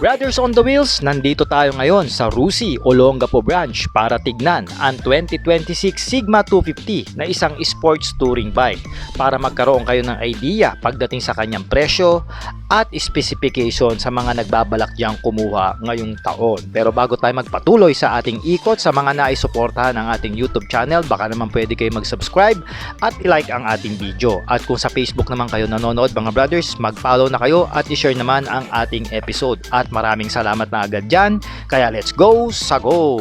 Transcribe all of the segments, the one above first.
Brothers on the Wheels, nandito tayo ngayon sa Rusi, Olongapo branch para tignan ang 2026 Sigma 250 na isang sports touring bike para magkaroon kayo ng idea pagdating sa kanyang presyo at specification sa mga nagbabalak diyang kumuha ngayong taon. Pero bago tayo magpatuloy sa ating ikot sa mga naisuportahan ng ating YouTube channel, baka naman pwede kayo mag-subscribe at i-like ang ating video. At kung sa Facebook naman kayo nanonood mga brothers, mag-follow na kayo at i-share naman ang ating episode. At maraming salamat na agad dyan, kaya let's go sa go!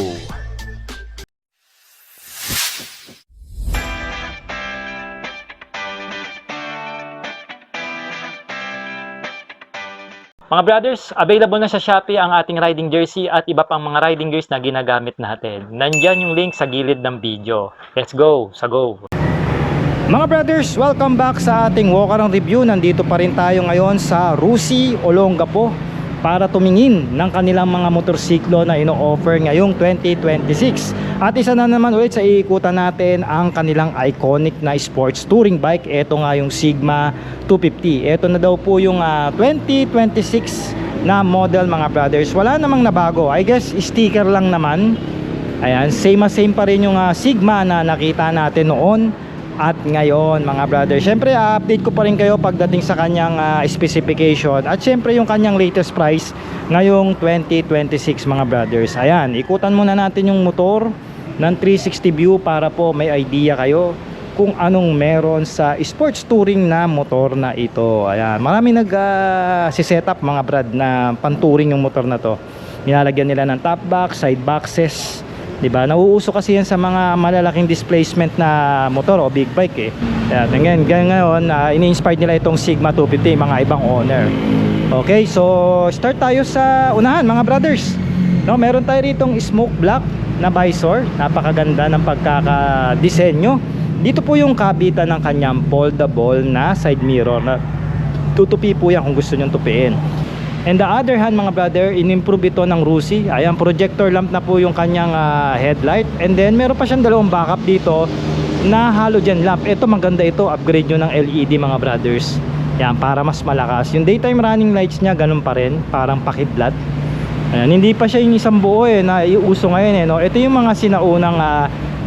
Mga brothers, available na sa Shopee ang ating riding jersey at iba pang mga riding gears na ginagamit natin. Nandyan yung link sa gilid ng video. Let's go sa go! Mga brothers, welcome back sa ating walk-around review. Nandito pa rin tayo ngayon sa Rusi, Olongapo para tumingin ng kanilang mga motorsiklo na ino-offer ngayong 2026. At isa na naman ulit sa iikutan natin ang kanilang iconic na sports touring bike. Ito nga yung Sigma 250. Ito na daw po yung 2026 na model mga brothers. Wala namang nabago. I guess sticker lang naman. Ayan, same pa rin yung Sigma na nakita natin noon at ngayon mga brothers. Syempre update ko pa rin kayo pagdating sa kanyang specification at syempre yung kanyang latest price ngayong 2026 mga brothers. Ayan, ikutan muna natin yung motor ng 360 view para po may idea kayo kung anong meron sa sports touring na motor na ito. Ayan, marami si-set up mga brad na pan-touring yung motor na to. Nilalagyan nila ng top box, side boxes, diba? Nauuso kasi yan sa mga malalaking displacement na motor o big bike eh. Ayan, ngayon ini-inspired nila itong Sigma 250 mga ibang owner. Okay, so start tayo sa unahan mga brothers. No, meron tayo ritong smoke black na visor. Napakaganda ng pagkakadisenyo. Dito po yung kabitan ng kanyang foldable na side mirror na tutupi po yan kung gusto nyong tupiin. And the other hand mga brother, in-improve ito ng Rusi. Ayan, projector lamp na po yung kanyang headlight. And then meron pa siyang dalawang backup dito na halogen lamp. Ito maganda ito, upgrade nyo ng LED mga brothers. Ayan, para mas malakas. Yung daytime running lights niya ganun pa rin, parang pakidlat. Ayan, hindi pa siya yung isang buo eh, na iuso ngayon eh, no? Ito yung mga sinaunang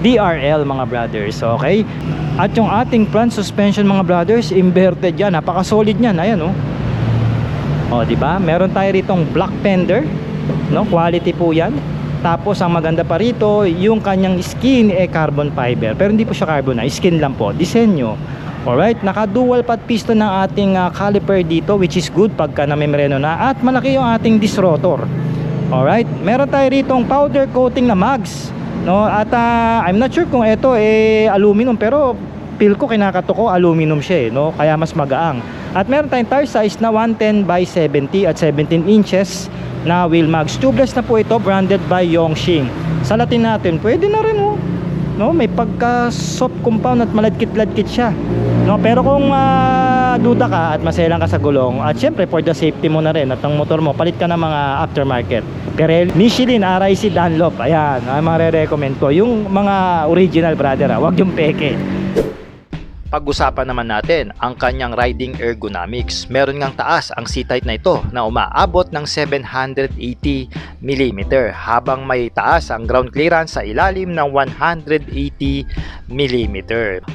DRL mga brothers, okay? At yung ating front suspension mga brothers, inverted yan, napaka-solid niyan. Ayan oh. O, di ba? Meron tayo ritong black fender, no? Quality po 'yan. Tapos ang maganda pa rito, yung kanyang skin carbon fiber. Pero hindi po siya carbon, skin lang po, disenyo. Alright, naka-dual pad piston ng ating caliper dito, which is good pagka namemreno na, at malaki yung ating disc rotor. Alright, meron tayo ritong powder coating na mags, no? At I'm not sure kung ito aluminum, pero feel ko kinakatuko aluminum siya no? Kaya mas magaang. At meron tayong tire size na 110 by 70 at 17 inches na wheel mags. Tubeless na po ito, branded by Yongxing. Sa Latin natin, pwede na rin oh. No, may pagka soft compound at maladkit-ladkit siya. No, pero kung duda ka at maselang ka sa gulong, at syempre for the safety mo na rin at ang motor mo, palit ka ng mga aftermarket. Pirelli, Michelin, RIC, Dunlop. Ayan, mare-recommend ko. Yung mga original brother, wag yung peke. Pag-usapan naman natin ang kanyang riding ergonomics. Meron ngang taas ang seat height na ito na umaabot ng 780 mm habang may taas ang ground clearance sa ilalim ng 180 mm.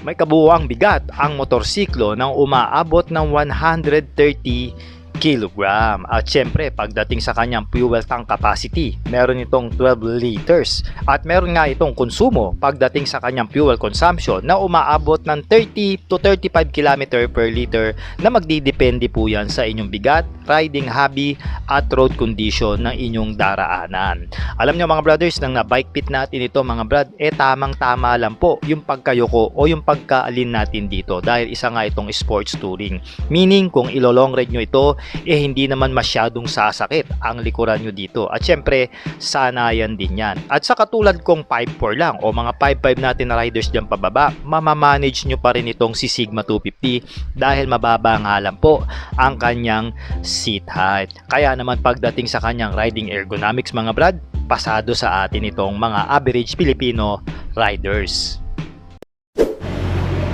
May kabuuang bigat ang motorsiklo na umaabot ng 130 kilogram. At syempre pagdating sa kanyang fuel tank capacity, meron itong 12 liters at meron nga itong konsumo pagdating sa kanyang fuel consumption na umaabot ng 30 to 35 km per liter na magdidepende po yan sa inyong bigat, riding hobby at road condition ng inyong daraanan. Alam nyo mga brothers, nang na-bike pit natin ito mga brad, tamang tama lang po yung pagkayoko o yung pagkaalin natin dito dahil isa nga itong sports touring. Meaning kung ilo-long ride nyo ito, hindi naman masyadong sasakit ang likuran nyo dito. At syempre, sanayan din yan. At sa katulad kong 5.4 lang o mga 5.5 natin na riders dyan pababa, mamamanage nyo pa rin itong si Sigma 250 dahil mababa nga lang po ang kanyang seat height. Kaya naman pagdating sa kanyang riding ergonomics mga brad, pasado sa atin itong mga average Filipino riders.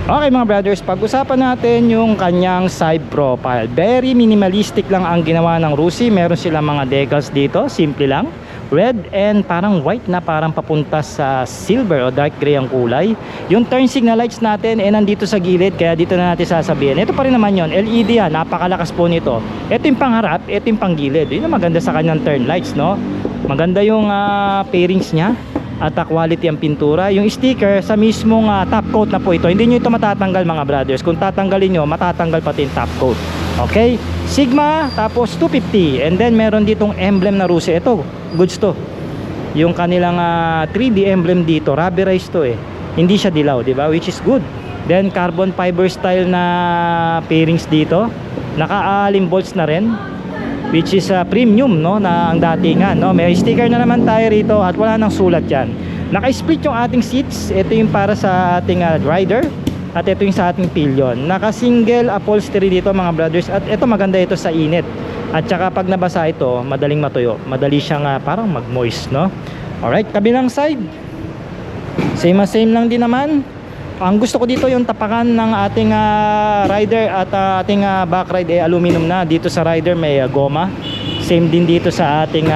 Okay mga brothers, pag-usapan natin yung kanyang side profile. Very minimalistic lang ang ginawa ng Rusi. Meron silang mga decals dito, simple lang. Red and parang white na parang papunta sa silver o dark gray ang kulay. Yung turn signal lights natin nandito sa gilid, kaya dito na natin sasabihin. Ito pa rin naman yon, LED yan, napakalakas po nito. Ito yung pangharap, ito yung panggilid. Yun ang maganda sa kanyang turn lights, no? Maganda yung pairings niya at quality ang pintura. Yung sticker sa mismong top coat na po ito. Hindi nyo ito matatanggal mga brothers. Kung tatanggalin nyo, matatanggal pati yung top coat. Okay, Sigma, tapos 250, and then meron ditong emblem na Rusi. Ito, goods to. Yung kanilang 3D emblem dito, rubberized to hindi siya dilaw, di ba? Which is good. Then carbon fiber style na pairings dito, naka-alim bolts na rin, which is premium, no, na ang datingan, no. May sticker na naman tayo rito at wala nang sulat yan. Naka-split yung ating seats. Ito yung para sa ating rider at ito yung sa ating pillion. Naka-single upholstery dito mga brothers, at ito maganda ito sa init. At saka pag nabasa ito, madaling matuyo. Madali siyang parang mag-moist, no? Alright, kabilang side. Same lang din naman. Ang gusto ko dito yung tapakan ng ating rider at ating back ride aluminum na. Dito sa rider may goma. Same din dito sa ating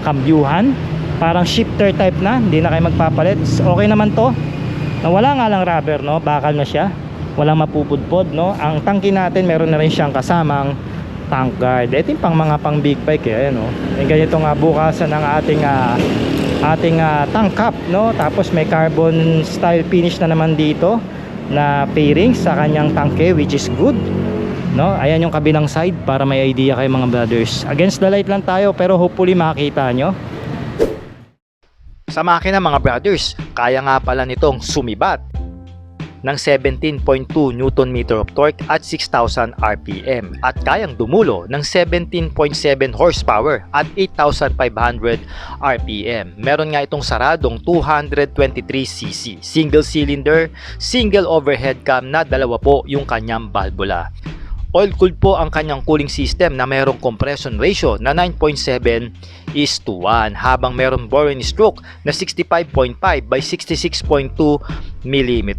kambyuhan. Parang shifter type na, hindi na kayo magpapalit. Okay naman to. Wala nga lang rubber, no? Bakal na siya. Walang mapupudpod, no? Ang tangke natin meron na rin siyang kasamang tank guard. Ito yung pang big bike no? Yung ganito nga bukasan ng ating tank cap, no? Tapos may carbon style finish na naman dito na pairings sa kanyang tangke, which is good, no? Ayan yung kabilang side para may idea kayo mga brothers. Against the light lang tayo pero hopefully makita nyo. Sa makina mga brothers, kaya nga pala nitong sumibat ng 17.2 Nm of torque at 6,000 RPM at kayang dumulo ng 17.7 horsepower at 8,500 RPM. Meron nga itong saradong 223cc, single cylinder, single overhead cam na dalawa po yung kanyang valvula. Oil cooled po ang kanyang cooling system na mayroong compression ratio na 9.7:1 habang mayroong bore stroke na 65.5 by 66.2 mm.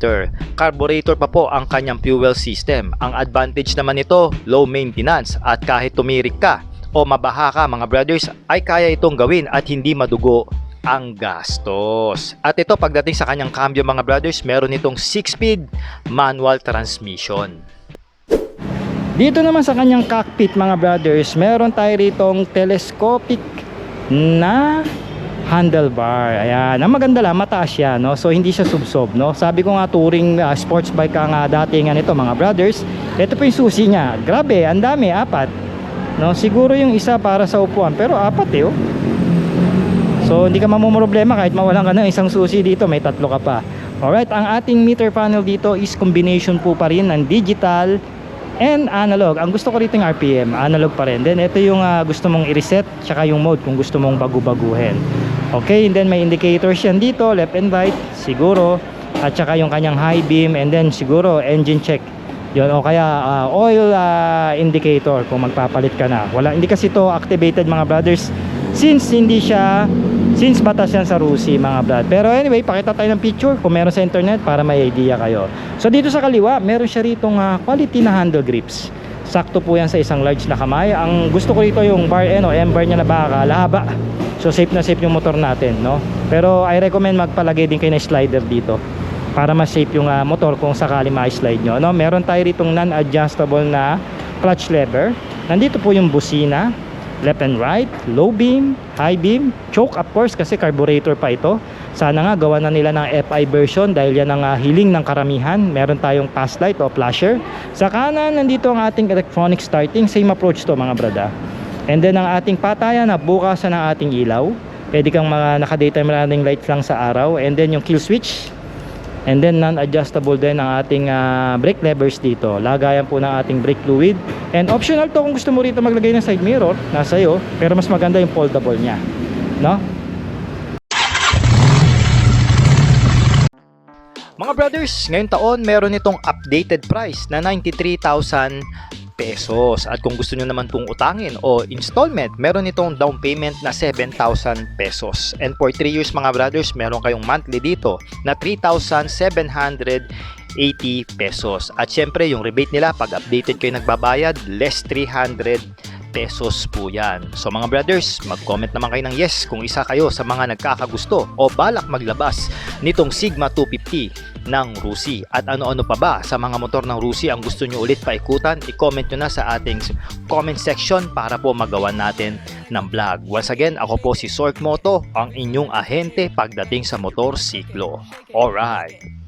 Carburetor pa po ang kanyang fuel system. Ang advantage naman nito, low maintenance at kahit tumirik ka o mabaha ka mga brothers ay kaya itong gawin at hindi madugo ang gastos. At ito pagdating sa kanyang cambio mga brothers, meron itong 6-speed manual transmission. Dito naman sa kanyang cockpit mga brothers, meron tayo ritong telescopic na handlebar. Ayan, ang maganda lang, mataas siya, no? So hindi siya subsob, no? Sabi ko nga touring sports bike ang datingan nito mga brothers. Ito po yung susi niya. Grabe, ang dami, 4. No? Siguro yung isa para sa upuan, pero 4 oh. So hindi ka mamumroblema kahit mawalan ka ng isang susi dito, may 3 ka pa. Alright, ang ating meter panel dito is combination po pa rin ng digital and analog. Ang gusto ko rito yung RPM, analog pa rin. Then ito yung gusto mong i-reset, tsaka yung mode kung gusto mong bagu-baguhin. Okay, and then may indicators yan dito, left and right, siguro. At tsaka yung kanyang high beam, and then siguro engine check. Yun, o kaya oil indicator kung magpapalit ka na. Hindi kasi to activated mga brothers since batas yan sa Rusi mga brad. Pero anyway, pakita tayo ng picture kung meron sa internet para may idea kayo. So dito sa kaliwa, meron siya ritong quality na handle grips. Sakto po yan sa isang large na kamay. Ang gusto ko rito yung bar end o M-bar niya na baka lahaba. So safe na safe yung motor natin, no? Pero I recommend magpalagay din kayo ng slider dito para mas safe yung motor kung sakali ma-slide nyo, no? Meron tayo ritong non-adjustable na clutch lever. Nandito po yung busina, left and right, low beam, high beam, choke of course kasi carburetor pa ito. Sana nga gawa na nila ng FI version dahil yan ang hiling ng karamihan. Meron tayong pass light o flasher. Sa kanan nandito ang ating electronic starting, same approach to mga brada. And then ang ating patayan na bukasan ng ating ilaw. Pwede kang naka-daytime running lights lang sa araw. And then yung kill switch. And then non-adjustable din ang ating brake levers dito. Lagayan po ng ating brake fluid. And optional to kung gusto mo rito maglagay ng side mirror, nasa iyo. Pero mas maganda yung foldable niya, no? Mga brothers, ngayong taon meron itong updated price na 93,000 pesos. At kung gusto nyo naman pong utangin o installment, meron itong down payment na 7,000 pesos. And for 3 years mga brothers, meron kayong monthly dito na 3,780 80 pesos. At syempre yung rebate nila pag updated kayo nagbabayad, less 300 pesos po yan. So mga brothers, mag-comment naman kayo ng yes kung isa kayo sa mga nagkakagusto o balak maglabas nitong Sigma 250 ng Rusi. At ano-ano pa ba sa mga motor ng Rusi ang gusto nyo ulit paikutan, i-comment nyo na sa ating comment section para po magawa natin ng vlog. Once again, ako po si Sork Moto, ang inyong ahente pagdating sa motorsiklo. Alright!